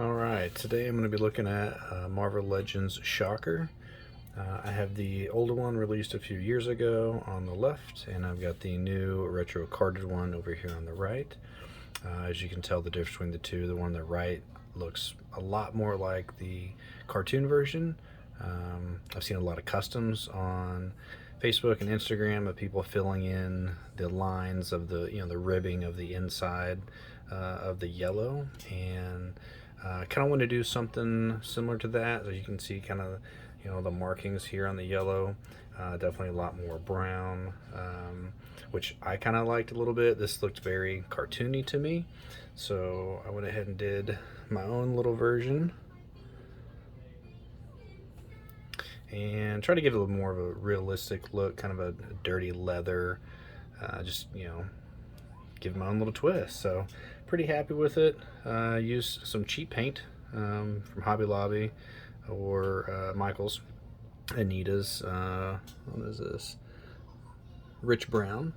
Alright, today I'm going to be looking at Marvel Legends Shocker. I have the older one released a few years ago on the left, and I've got the new retro carded one over here on the right. As you can tell, the difference between the two, the one on the right looks a lot more like the cartoon version. I've seen a lot of customs on Facebook and Instagram of people filling in the lines of the ribbing of the inside of the yellow, and kind of want to do something similar to that. So you can see kind of the markings here on the yellow. Definitely a lot more brown, which I kind of liked a little bit. This looked very cartoony to me, so I went ahead and did my own little version and try to give it a little more of a realistic look, kind of a dirty leather, just give my own little twist. So pretty happy with it. Used some cheap paint from Hobby Lobby or Michaels, Anita's, what is this, Rich Brown.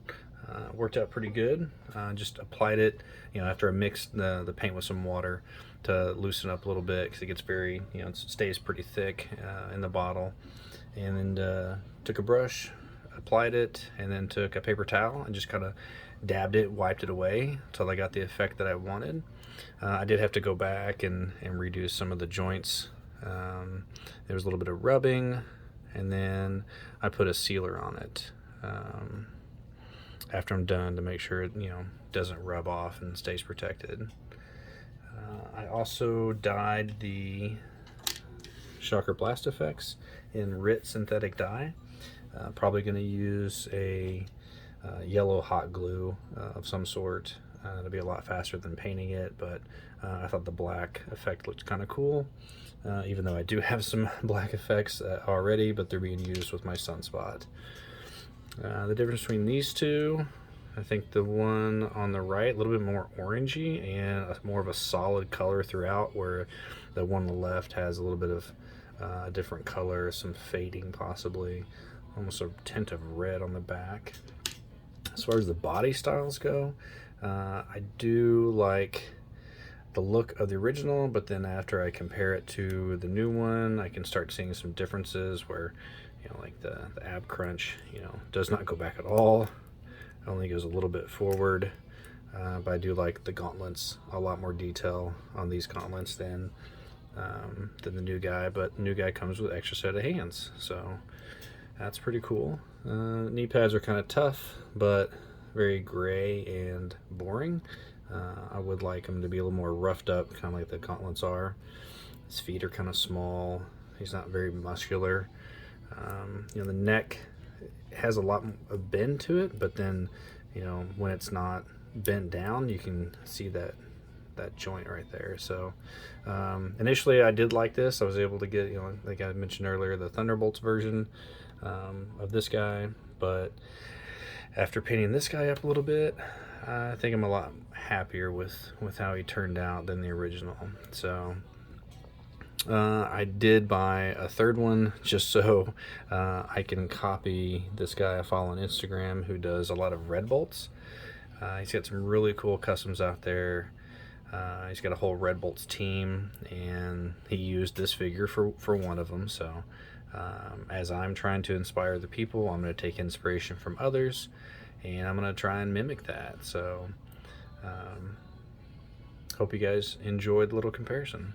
Worked out pretty good. Just applied it after I mixed the paint with some water to loosen up a little bit, because it gets very, it stays pretty thick in the bottle. And then took a brush, applied it, and then took a paper towel and just kind of dabbed it, wiped it away until I got the effect that I wanted. I did have to go back and redo some of the joints. There was a little bit of rubbing, and then I put a sealer on it after I'm done to make sure it doesn't rub off and stays protected. I also dyed the Shocker Blast Effects in RIT synthetic dye. Probably going to use a yellow hot glue of some sort. It'll be a lot faster than painting it, but I thought the black effect looked kind of cool, even though I do have some black effects already, but they're being used with my Sunspot. The difference between these two, I think the one on the right, a little bit more orangey and more of a solid color throughout, where the one on the left has a little bit of different color, some fading possibly, almost a tint of red on the back. As far as the body styles go, I do like the look of the original, but then after I compare it to the new one, I can start seeing some differences where, like the ab crunch, does not go back at all. It only goes a little bit forward. But I do like the gauntlets, a lot more detail on these gauntlets than the new guy. But the new guy comes with extra set of hands, so that's pretty cool. Knee pads are kind of tough, but very gray and boring. I would like him to be a little more roughed up, kind of like the gauntlets are. His feet are kind of small. He's not very muscular. The neck has a lot of bend to it, but then, when it's not bent down, you can see that joint right there. So initially I did like this. I was able to get, like I mentioned earlier, the Thunderbolts version of this guy, but after painting this guy up a little bit, I think I'm a lot happier with how he turned out than the original. So I did buy a third one just so I can copy this guy I follow on Instagram who does a lot of red bolts. He's got some really cool customs out there. He's got a whole Red Bolts team, and he used this figure for one of them. So as I'm trying to inspire the people, I'm going to take inspiration from others, and I'm going to try and mimic that. So hope you guys enjoyed the little comparison.